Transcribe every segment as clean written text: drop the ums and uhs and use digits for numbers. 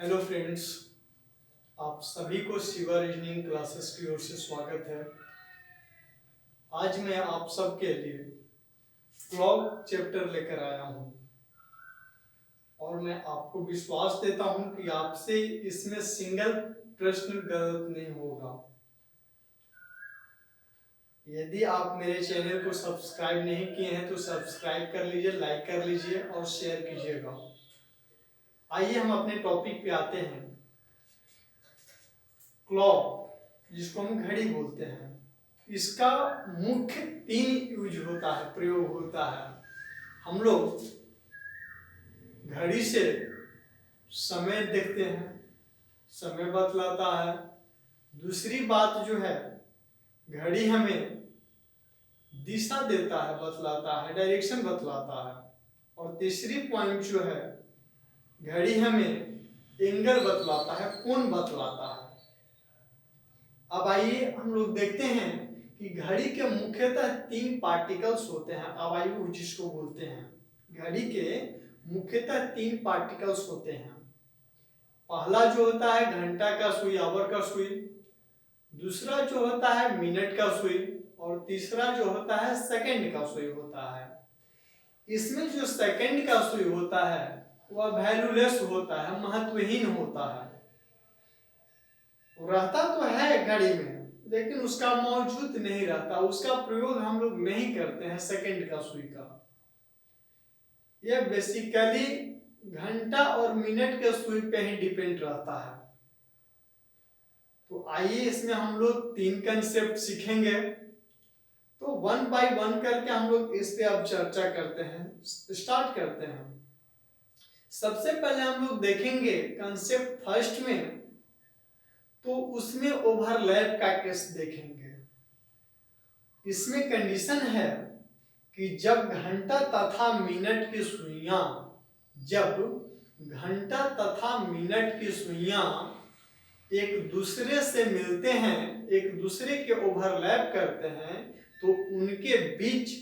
Hello friends, आप सभी को शिवा रीजनिंग क्लासेस की ओर से स्वागत है। आज मैं आप सबके लिए क्लॉक चैप्टर लेकर आया हूं और मैं आपको विश्वास देता हूं कि आपसे इसमें सिंगल प्रश्न गलत नहीं होगा। यदि आप मेरे चैनल को सब्सक्राइब नहीं किए हैं तो सब्सक्राइब कर लीजिए, लाइक कर लीजिए और शेयर कीजिएगा। आइए हम अपने टॉपिक पे आते हैं। क्लॉक, जिसको हम घड़ी बोलते हैं, इसका मुख्य 3 यूज होता है, प्रयोग होता है। हम लोग घड़ी से समय देखते हैं, समय बतलाता है। दूसरी बात जो है, घड़ी हमें दिशा देता है, बतलाता है, डायरेक्शन बतलाता है। और तीसरी पॉइंट जो है, घड़ी हमें एंगल बतलाता है, कोण बतलाता है। अब आइए हम लोग देखते हैं कि घड़ी के मुख्यतः 3 पार्टिकल्स होते हैं, अवयव जिसको बोलते हैं। घड़ी के मुख्यतः 3 पार्टिकल्स होते हैं। पहला जो होता है घंटा का सुई, आवर का सुई। दूसरा जो होता है मिनट का सुई और तीसरा जो होता है सेकंड का सुई होता है। इसमें जो सेकंड का सुई होता है वह वैल्यूलेस होता है, महत्वहीन होता है। रहता तो है घड़ी में लेकिन उसका मौजूद नहीं रहता, उसका प्रयोग हम लोग नहीं करते हैं सेकंड का सुई का। यह बेसिकली घंटा और मिनट के सुई पे ही डिपेंड रहता है। तो आइए इसमें हम लोग 3 कंसेप्ट सीखेंगे। तो 1 बाय 1 करके हम लोग इस पे अब चर्चा करते हैं, स्टार्ट करते हैं। सबसे पहले हम लोग देखेंगे कंसेप्ट फर्स्ट में, तो उसमें ओवरलैप का केस देखेंगे। इसमें कंडीशन है कि जब घंटा तथा मिनट की सुइयां एक दूसरे से मिलते हैं, एक दूसरे के ओवरलैप करते हैं, तो उनके बीच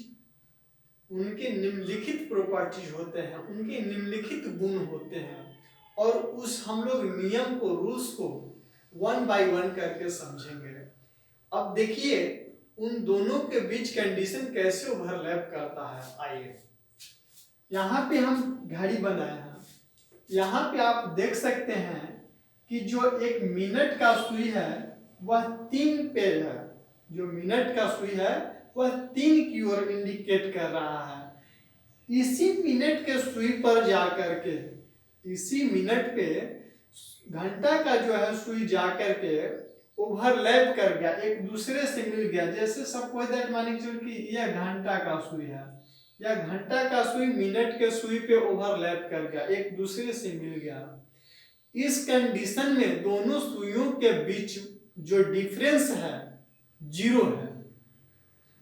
उनके निम्नलिखित प्रॉपर्टीज होते हैं, उनके निम्नलिखित गुण होते हैं। और उस हम लोग नियम को, रूल्स को 1 बाय 1 करके समझेंगे। अब देखिए उन दोनों के बीच कंडीशन कैसे ओवरलैप करता है। आइए यहाँ पे हम घड़ी बनाए हैं। यहाँ पे आप देख सकते हैं कि जो एक मिनट का सुई है वह 3 पे है। जो मिनट का सुई है वह 3 की ओर इंडिकेट कर रहा है। इसी मिनट के सुई पर जाकर के, इसी मिनट पे घंटा का जो है सुई जाकर के ओवरलैप कर गया, एक दूसरे से मिल गया। जैसे सपोज दैट मान के चलो कि यह घंटा का सुई है, या घंटा का सुई मिनट के सुई पे ओवरलैप कर गया, एक दूसरे से मिल गया। इस कंडीशन में दोनों सुइयों के बीच जो डिफरेंस है 0 है,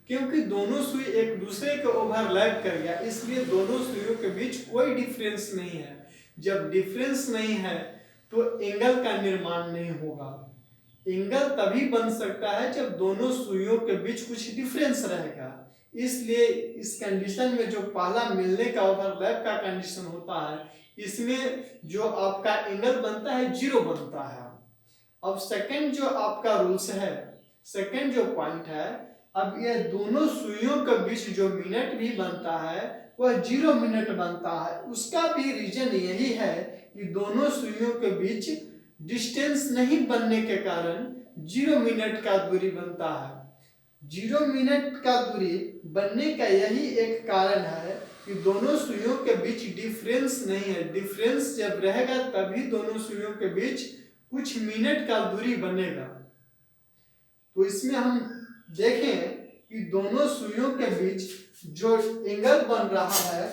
क्योंकि दोनों सुई एक दूसरे के ओवरलैप कर गया, इसलिए दोनों सुइयों के बीच कोई डिफरेंस नहीं है। जब डिफरेंस नहीं है तो एंगल का निर्माण नहीं होगा। एंगल तभी बन सकता है जब दोनों सुइयों के बीच कुछ डिफरेंस रहेगा। इसलिए इस कंडीशन में जो पहला मिलने का ओवरलैप का कंडीशन होता है, इसमें जो आपका एंगल बनता है 0 बनता है। अब सेकंड जो आपका रूल्स है, सेकंड जो पॉइंट है, अब ये दोनों सुइयों के बीच जो मिनट भी बनता है वह 0 मिनट बनता है। उसका भी रीजन यही है कि दोनों सुइयों के बीच डिस्टेंस नहीं बनने के कारण 0 मिनट का दूरी बनता है। 0 मिनट का दूरी बनने का यही एक कारण है कि दोनों सुइयों के बीच डिफरेंस नहीं है। डिफरेंस जब रहेगा तभी दोनों सुइयों के बीच कुछ मिनट का दूरी बनेगा। तो इसमें हम देखें कि दोनों सुइयों के बीच जो एंगल बन रहा है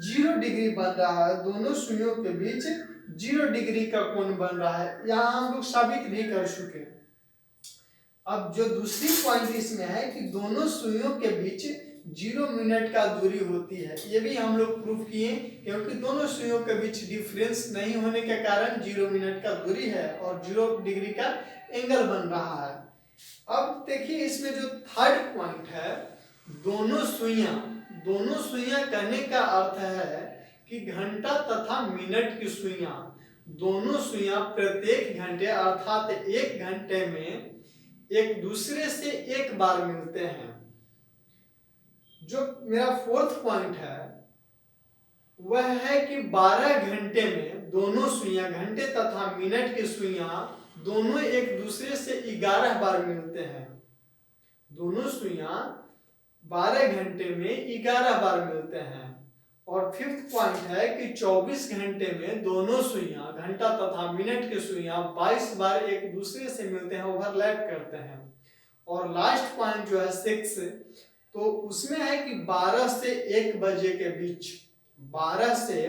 0 डिग्री बन रहा है। दोनों सुइयों के बीच 0 डिग्री का कोण बन रहा है, यहाँ हम लोग साबित भी कर चुके। अब जो दूसरी पॉइंट इसमें है कि दोनों सुइयों के बीच 0 मिनट का दूरी होती है, ये भी हम लोग प्रूफ किए, क्योंकि दोनों सुइयों के बीच डिफरेंस नहीं होने के कारण 0 मिनट का दूरी है और 0 डिग्री का एंगल बन रहा है। अब देखिए इसमें जो थर्ड पॉइंट है, दोनों सुइयां कहने का अर्थ है कि घंटा तथा मिनट की सुइयां दोनों सुइयां प्रत्येक घंटे अर्थात 1 घंटे में एक दूसरे से एक बार मिलते हैं। जो मेरा फोर्थ पॉइंट है वह है कि 12 घंटे में दोनों सुइयां, घंटे तथा मिनट की सुइयां दोनों एक दूसरे से 11 बार मिलते हैं। दोनों सुइयां 12 घंटे में 11 बार मिलते हैं। और फिफ्थ पॉइंट है कि 24 घंटे में दोनों सुइयां, घंटा तथा मिनट की सुइयां 22 बार एक दूसरे से मिलते हैं, ओवरलैप करते हैं। और लास्ट पॉइंट जो है 6, तो उसमें है कि 12 से 1 बजे के बीच, 12 से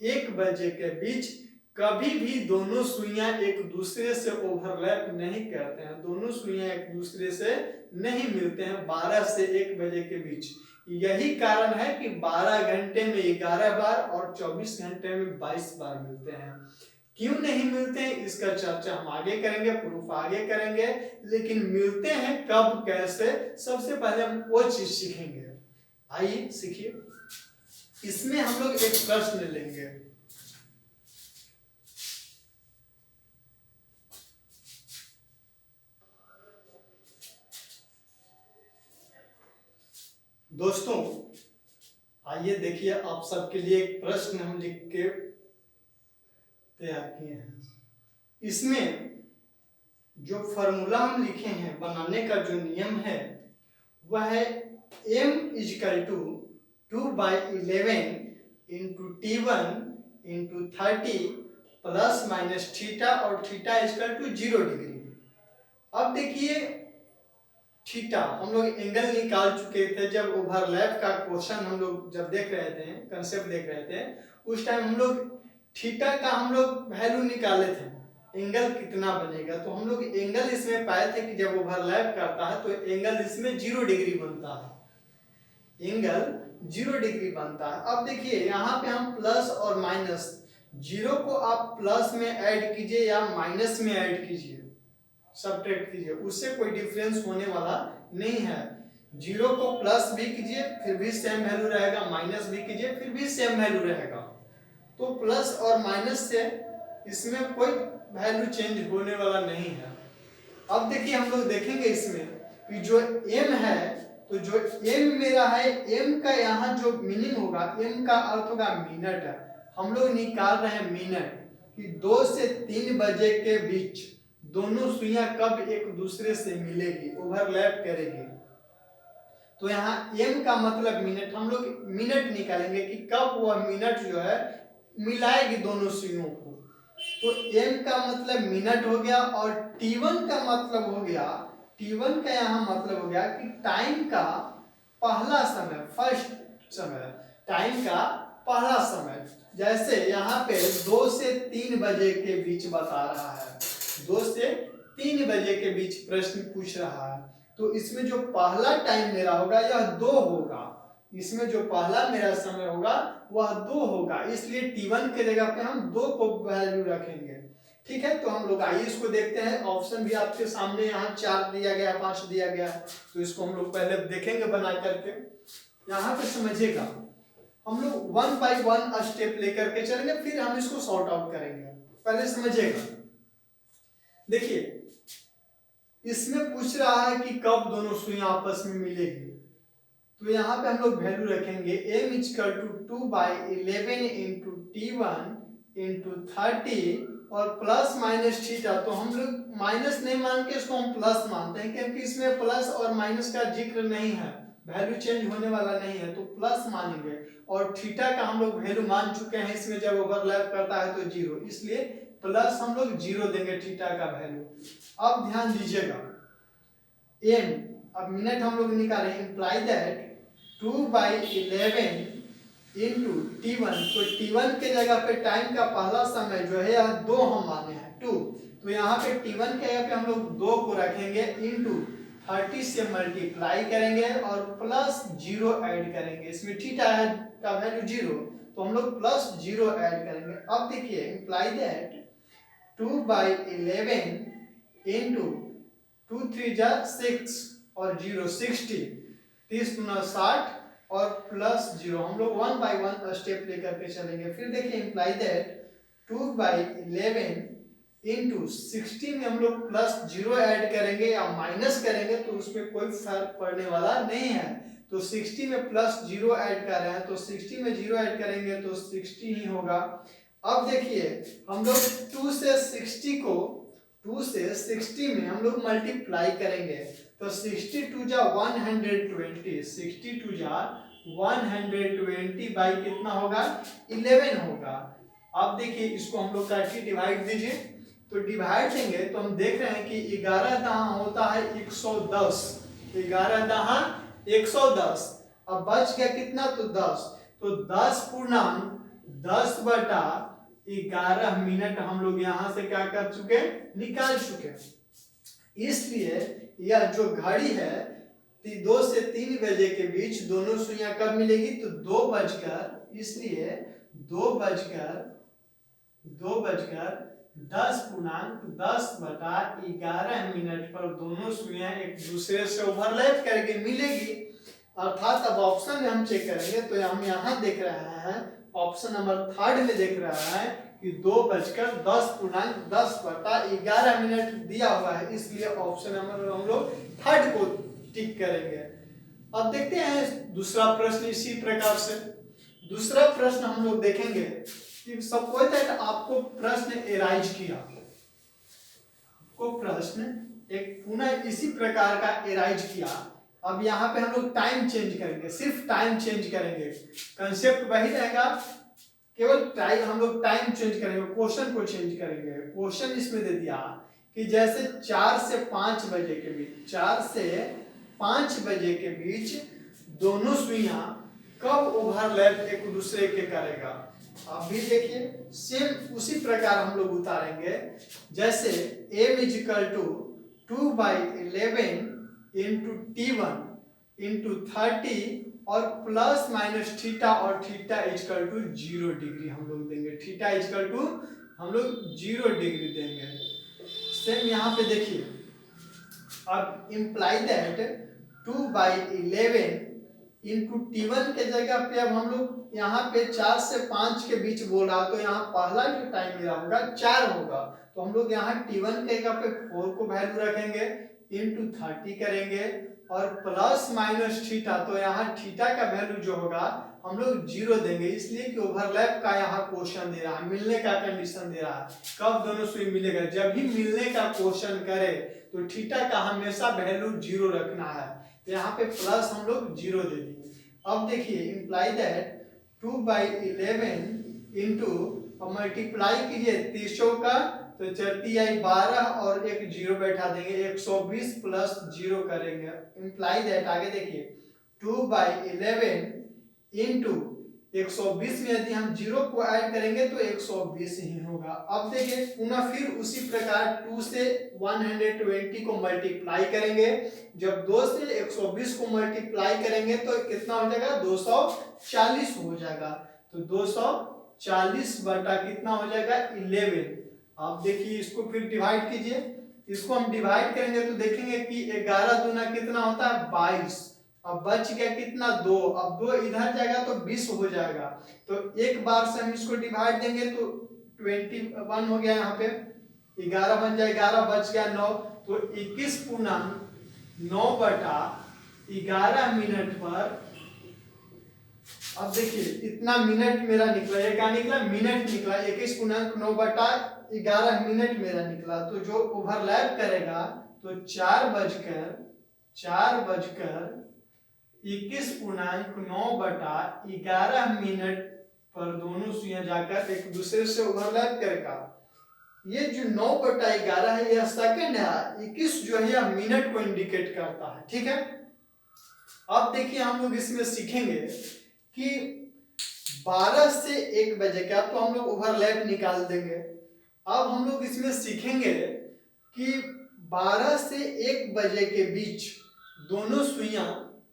1 बजे के बीच कभी भी दोनों सुइयां एक दूसरे से ओवरलैप नहीं करते हैं, दोनों सुइयां एक दूसरे से नहीं मिलते हैं 12 से 1 बजे के बीच। यही कारण है कि 12 घंटे में 11 बार और 24 घंटे में 22 बार मिलते हैं। क्यों नहीं मिलते हैं इसका चर्चा हम आगे करेंगे, प्रूफ आगे करेंगे, लेकिन मिलते हैं कब, कैसे, सबसे पहले हम वो चीज सीखेंगे। आइए सीखिए। इसमें हम लोग एक प्रश्न लेंगे। दोस्तों आइए देखिए, आप सबके लिए एक प्रश्न हम लिख के तैयार किए हैं। इसमें जो फॉर्मूला हम लिखे हैं, बनाने का जो नियम है वह है m equal to 2/11 into T1 into 30 plus minus theta, और थीटा इजकल टू 0 डिग्री। अब देखिए थीटा हम लोग एंगल निकाल चुके थे जब ओवरलैप का क्वेश्चन हम लोग जब देख रहे थे, कंसेप्ट देख रहे थे, उस टाइम हम लोग थीटा का हम लोग वैल्यू निकाले थे, एंगल कितना बनेगा। तो हम लोग एंगल इसमें पाए थे कि जब ओवरलैप करता है तो एंगल इसमें 0 डिग्री बनता है, एंगल 0 डिग्री बनता है। अब देखिए यहाँ पे हम प्लस और माइनस, 0 को आप प्लस में ऐड कीजिए या माइनस में ऐड कीजिए, सब्ट्रैक्ट कीजिए, उससे कोई डिफरेंस होने वाला नहीं है। 0 को प्लस भी कीजिए फिर भी सेम वैल्यू रहेगा, माइनस भी कीजिए फिर भी सेम वैल्यू रहेगा। तो प्लस और माइनस से इसमें कोई वैल्यू चेंज होने वाला नहीं है। अब देखिए हम लोग देखेंगे इसमें कि जो m है, तो जो m मेरा है, m का यहाँ जो मीनिंग होगा, m का अर्थ होगा मिनट है। हम लोग निकाल रहे हैं मिनट कि 2 से 3 बजे के बीच दोनों सुइयां कब एक दूसरे से मिलेगी, ओवरलैप करेगी। तो यहाँ m का मतलब मिनट, हम लोग मिनट निकालेंगे कि कब वह मिनट जो है मिलाएगी दोनों सुइयों को। तो m का मतलब मिनट हो गया, और t1 का मतलब हो गया, t1 का यहाँ मतलब हो गया कि टाइम का पहला समय, फर्स्ट समय, टाइम का पहला समय। जैसे यहाँ पे 2 से 3 बजे के बीच बता रहा है, 2 से 3 बजे के बीच प्रश्न पूछ रहा है, तो इसमें जो पहला टाइम मेरा होगा यह 2 होगा, इसमें जो पहला मेरा समय होगा वह 2 होगा, इसलिए t1 के जगह पे हम 2 को वैल्यू रखेंगे। ठीक है, तो हम लोग आइए इसको देखते हैं। ऑप्शन भी आपके सामने यहाँ 4 दिया गया, 5 दिया गया, तो इसको हम लोग पहले देखेंगे बना करके। यहाँ पे समझिएगा, हम लोग 1 बाय 1 स्टेप लेकर के चलेंगे, फिर हम इसको सॉर्ट आउट करेंगे। पहले समझिएगा, देखिए इसमें पूछ रहा है कि कब दोनों सुइयां आपस में मिलेगी। तो यहाँ पे हम लोग वैल्यू रखेंगे m equal to 2/11 into T1 into 30 और प्लस माइनस थीटा। तो हम लोग माइनस नहीं मान के इसको हम प्लस मानते हैं, क्योंकि इसमें प्लस और माइनस का जिक्र नहीं है, वैल्यू चेंज होने वाला नहीं है, तो प्लस मानेंगे। और थीटा का हम लोग वैल्यू मान चुके हैं, इसमें जब ओवरलैप करता है तो 0, इसलिए प्लस हम लोग 0 देंगे थीटा का वैल्यू। अब ध्यान दीजिएगा, m, अब मिनट हम लोग निकाले, इंप्लाई दैट 2/11 इंटू T1, तो T1 के जगह पे टाइम का पहला समय जो है यह 2 हम माने हैं 2, तो यहाँ पे T1 के जगह पे हम लोग 2 को रखेंगे, इंटू 30 से मल्टीप्लाई करेंगे और प्लस 0 ऐड करेंगे। इसमें थीटा है का वैल्यू 0, तो हम लोग प्लस 0 ऐड करेंगे। अब देखिए इंप्लाई दैट 2/11 इंटू 2 3 जा 6 और 0 60, 30 गुना 60 और प्लस 0, हम लोग 1 बाय 1 स्टेप लेकर के चलेंगे। फिर देखिए इंप्लाई दैट 2/11 इंटू 60 में हम लोग प्लस 0 ऐड करेंगे या माइनस करेंगे तो उसमें कोई फर्क पड़ने वाला नहीं है। तो 60 में प्लस 0 ऐड कर रहे हैं तो 60 में 0 ऐड करेंगे तो 60 ही होगा। अब देखिए हम लोग 2 से 60 में हम लोग मल्टीप्लाई करेंगे तो 62 जा 120, 62 जा 120 बाई कितना होगा 11 होगा। अब देखिए इसको हम लोग करके डिवाइड दीजिए तो डिवाइड देंगे तो हम देख रहे हैं कि 11 दहां होता है 110, 11 दहां 110। अब बच गया कितना तो 10, तो 10 पूर्णांक 10 बटा 11 मिनट हम लोग यहाँ से क्या कर चुके निकाल चुके। इसलिए यह जो घड़ी है 2 से 3 बजे के बीच दोनों सुइयां कब मिलेगी तो 2 बजकर, इसलिए 2 बजकर 10 पूर्णांक 10 बटा 11 मिनट पर दोनों सुइयां एक दूसरे से ओवरलैप करके मिलेगी। अर्थात अब ऑप्शन में हम चेक करेंगे तो हम यहाँ देख रहे हैं ऑप्शन नंबर 3 में देख रहा है कि 2 बजकर 10 पूर्णांक 10 बटा 11 मिनट दिया हुआ है, इसलिए ऑप्शन नंबर हम लोग 3 को टिक करेंगे। अब देखते हैं दूसरा प्रश्न इसी प्रकार से। दूसरा प्रश्न हम लोग देखेंगे कि सपोज दैट आपको प्रश्न एराइज किया, आपको प्रश्न एक पुनः इसी प्रकार का एराइज किया। अब यहाँ पे हम लोग टाइम चेंज करेंगे, सिर्फ टाइम चेंज करेंगे, कंसेप्ट वही रहेगा, केवल टाइम हम लोग टाइम चेंज करेंगे, क्वेश्चन को चेंज करेंगे। क्वेश्चन इसमें दे दिया कि जैसे 4 से 5 बजे के बीच, 4 से 5 बजे के बीच दोनों सुइयां कब ओवरलैप एक दूसरे के करेगा। अब भी देखिए सेम उसी प्रकार हम लोग उतारेंगे, जैसे m = 2/11 इंटू T1 इंटू 30 और प्लस माइनस थीटा और थीटा = 0 डिग्री हम लोग देंगे, थीटा = हम लोग 0 डिग्री देंगे। सेम यहाँ पे देखिए, अब इम्प्लाई दैट 2/11 इंटू T1 के जगह पे अब हम लोग यहाँ पे 4 से 5 के बीच बोल रहा, तो यहाँ पहला जो टाइम मेरा होगा 4 होगा, तो हम लोग यहाँ T1 के जगह पे 4 को वैल्यू रखेंगे इंटू 30 करेंगे और प्लस माइनस थीटा, तो यहाँ थीटा का वैल्यू जो होगा हम लोग 0 देंगे, इसलिए कि ओवरलैप का यहाँ क्वेश्चन दे रहा है, मिलने का कंडीशन दे रहा है। कब दोनों सुई मिलेगा, जब भी मिलने का क्वेश्चन करे तो थीटा का हमेशा वैल्यू 0 रखना है, तो यहाँ पे प्लस हम लोग 0 दे देंगे। अब देखिए इम्प्लाई दैट 2/11 इंटू मल्टीप्लाई कीजिए 30 का, तो 4×12 और एक 0 बैठा देंगे, 120 प्लस 0 करेंगे। इम्प्लाई दैट आगे देखिए 2/11 इंटू 120 में यदि हम 0 को ऐड करेंगे तो 120 ही होगा। अब देखिए पुनः फिर उसी प्रकार 2 से 120 को मल्टीप्लाई करेंगे, जब 2 से 120 को मल्टीप्लाई करेंगे तो कितना हो जाएगा 240 हो जाएगा, तो 240 बटा कितना हो जाएगा 11। आप देखिए इसको फिर डिवाइड कीजिए, इसको हम डिवाइड करेंगे तो देखेंगे कि 11 दूना कितना होता है 22, अब बच गया कितना 2, अब 2 इधर जाएगा तो 20 हो जाएगा, तो एक बार से हम इसको डिवाइड देंगे तो 21 हो गया, यहाँ पे 11 बन जाए 11 बच गया 9, तो 21 पूर्णांक 9 बटा 11 मिनट पर। अब देखिए इतना मिनट मेरा निकला, ये क्या निकला मिनट निकला, 21 पूर्णांक 9 बटा 11 मिनट मेरा निकला, तो जो ओवरलैप करेगा तो 4 बजकर 21 पूर्णांक 9 बटा 11 मिनट पर दोनों सुइयां जाकर एक दूसरे से ओवरलैप करेगा। ये जो 9 बटा 11 है यह सेकंड है, 21 जो है यह मिनट को इंडिकेट करता है, ठीक है। अब देखिए हम लोग इसमें सीखेंगे कि 12 से 1 बजे का तो हम लोग ओवरलैप निकाल देंगे। अब हम लोग इसमें सीखेंगे कि 12 से 1 बजे के बीच दोनों सुइयां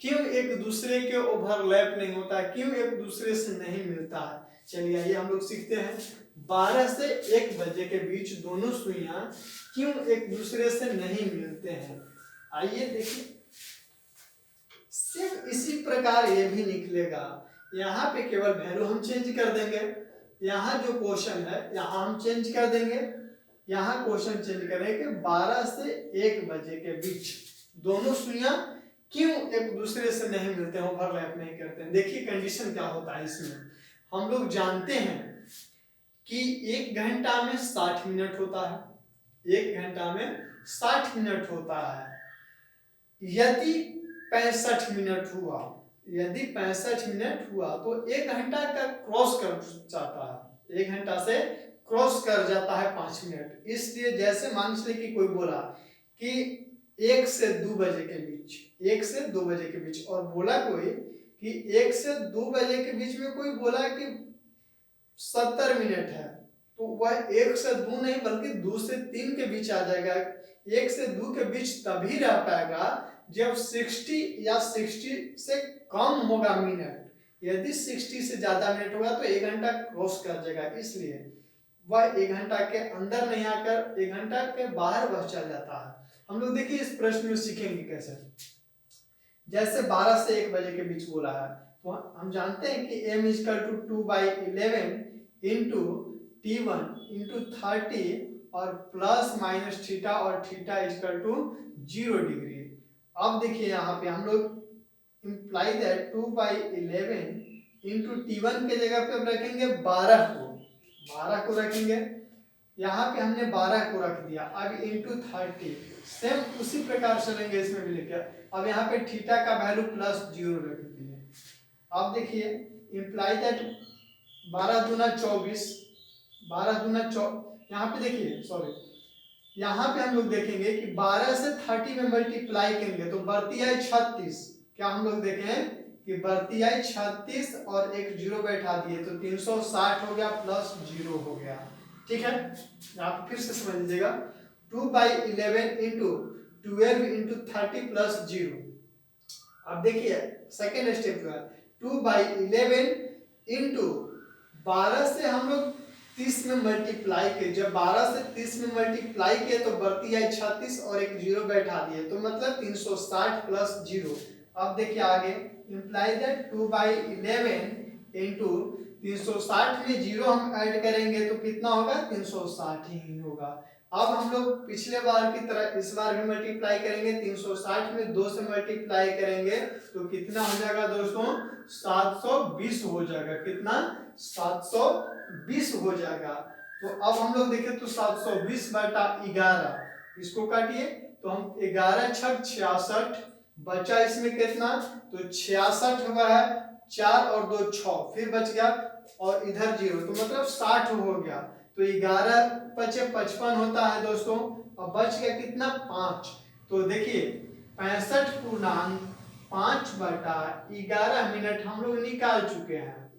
क्यों एक दूसरे के ओवरलैप नहीं होता है, क्यों एक दूसरे से नहीं मिलता है। चलिए आइए हम लोग सीखते हैं, 12 से 1 बजे के बीच दोनों सुइयां क्यों एक दूसरे से नहीं मिलते हैं। आइए देखिए सेम इसी प्रकार ये भी निकलेगा, यहाँ पे केवल वैल्यू हम चेंज कर देंगे, यहाँ जो क्वेश्चन है यहाँ हम चेंज कर देंगे, यहाँ क्वेश्चन चेंज करेंगे 12 से 1 बजे के बीच दोनों सुइयां क्यों एक दूसरे से नहीं मिलते हैं, ओवरलैप नहीं करते हैं। देखिए कंडीशन क्या होता है इसमें। हम लोग जानते हैं कि 1 घंटा में 60 मिनट होता है, 1 घंटा में 60 मिनट होता है। यदि 65 मिनट हुआ, यदि 65 मिनट हुआ तो 1 घंटा का क्रॉस कर जाता है, 1 घंटा से क्रॉस कर जाता है 5 मिनट। इसलिए जैसे मान लीजिए कि कोई बोला कि 1 से 2 बजे के बीच, 1 से 2 बजे के बीच, और बोला कोई कि 1 से 2 बजे के बीच में कोई बोला कि 70 मिनट है, तो वह 1 से 2 नहीं बल्कि 2 से 3 के बीच आ जाएगा। 1 से 2 के बीच तभी रह पाएगा जब 60 या 60 से कम होगा मिनट। यदि 60 से ज्यादा मिनट होगा तो 1 घंटा क्रॉस कर जाएगा, इसलिए वह 1 घंटा के अंदर नहीं आकर 1 घंटा के बाहर वह चल जाता है। हम लोग देखिए इस प्रश्न में सीखेंगे कैसे। जैसे 12 से 1 बजे के बीच बोला है तो हम जानते हैं कि m = 2/11 इंटू T1 इंटू 30 और प्लस माइनस थीटा और थीटा = 0 डिग्री। अब देखिए यहाँ पे हम लोग इम्प्लाई दैट 2/11 इंटू T1 के जगह पे हम रखेंगे 12 को रखेंगे, यहाँ पे हमने 12 को रख दिया। अब इंटू 30 सेम उसी प्रकार से लेंगे इसमें भी लेकर। अब यहाँ पे थीटा का वैल्यू +0 रख दिए। अब देखिए इम्प्लाई दैट 12 दूना 24, 12 दूना 24, यहाँ पे देखिए सॉरी, यहाँ पे हम लोग देखेंगे कि 12 से 30 में मल्टीप्लाई करेंगे तो बढ़ती है 36। क्या हम लोग देखें कि बढ़ती है 36 और एक 0 बैठा दिए तो 360 हो गया प्लस 0 हो गया। ठीक है, आप फिर से समझ लीजिएगा। 2/11 इंटू 12 इंटू 30 प्लस 0। अब देखिए सेकेंड स्टेप का 2/11 इंटू 12 से हम लोग 30 में मल्टीप्लाई किए, जब 12 से 30 में मल्टीप्लाई किए तो बढ़ती है 36 और एक 0 बैठा दिए तो मतलब 360 प्लस 0। अब देखिए आगे इम्प्लाई दैट 2/11 इंटू 360 में 0 हम ऐड करेंगे तो कितना होगा, 360 ही होगा। अब हम लोग पिछले बार की तरह इस बार भी मल्टीप्लाई करेंगे, 360 में 2 से मल्टीप्लाई करेंगे तो कितना हो जाएगा दोस्तों, 720 हो जाएगा। कितना, 720 हो जाएगा। तो अब हम लोग देखें तो 720/11, इसको काटिए तो हम 11 छक 66, बचा इसमें कितना, तो 66 हुआ है, 4 और 2 6, फिर बच गया और इधर 0 तो मतलब 60 हो गया। तो 11 बचे 55 होता है दोस्तों, और बच गया कितना, 5। तो देखिए 65/5/11 मिनट हम लोग निकाल चुके हैं।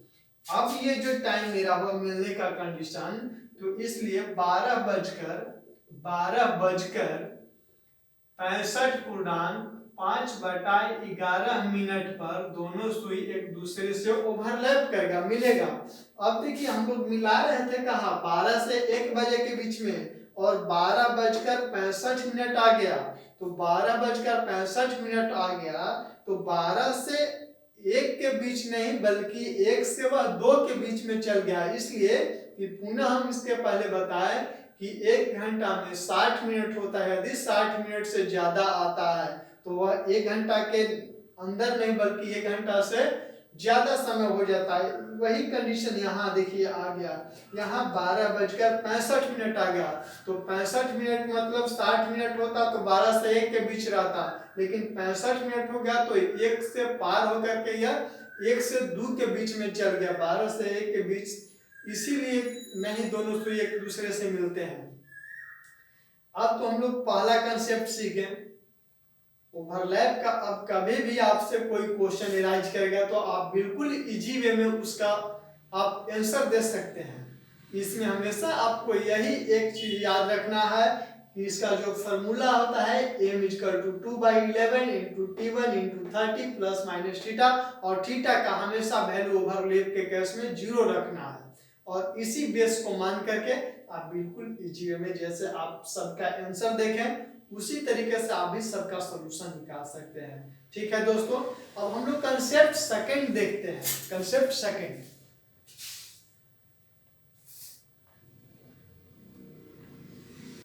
अब ये जो टाइम मेरा हुआ मिलने का कंडीशन, तो इसलिए 12:65/5/11 मिनट पर दोनों सुई एक दूसरे से ओवरलैप करेगा, मिलेगा। अब देखिए हम लोग मिला रहे थे कहाँ, 12 से 1 बजे के बीच में, और 12:65 आ गया। तो 12:65 आ गया तो 12 से 1 के बीच नहीं बल्कि 1 से वह 2 के बीच में चल गया। इसलिए कि पुनः हम इसके पहले बताएं कि 1 घंटा में 60 मिनट होता है। यदि 60 मिनट से ज्यादा आता है तो वह 1 घंटा के अंदर नहीं बल्कि 1 घंटा से ज्यादा समय हो जाता है। वही कंडीशन यहाँ देखिए आ गया, यहाँ 12:65 आ गया। तो 65 मिनट मतलब 60 मिनट होता तो 12 से 1 के बीच रहता, लेकिन 65 मिनट हो गया तो 1 से पार होकर के यह 1 से 2 के बीच में चल गया, 12 से 1 के बीच, इसीलिए नहीं दोनों सुई एक दूसरे से मिलते हैं। अब तो हम लोग पहला कंसेप्ट सीखे ओवरलैप का। अब कभी भी आपसे कोई क्वेश्चन एराइज करेगा तो आप बिल्कुल इजी वे में उसका आप आंसर दे सकते हैं। इसमें हमेशा आपको यही एक चीज याद रखना है कि इसका जो फॉर्मूला होता है m = 2/11 into T1 into 30 plus minus theta, और थीटा का हमेशा वैल्यू ओवरलैप के केस में 0 रखना है। और इसी बेस को मान करके आप बिल्कुल इजी वे में जैसे आप सबका आंसर देखें उसी तरीके से आप भी सबका सॉल्यूशन निकाल सकते हैं। ठीक है दोस्तों, अब हम लोग कंसेप्ट सेकंड देखते हैं। Concept second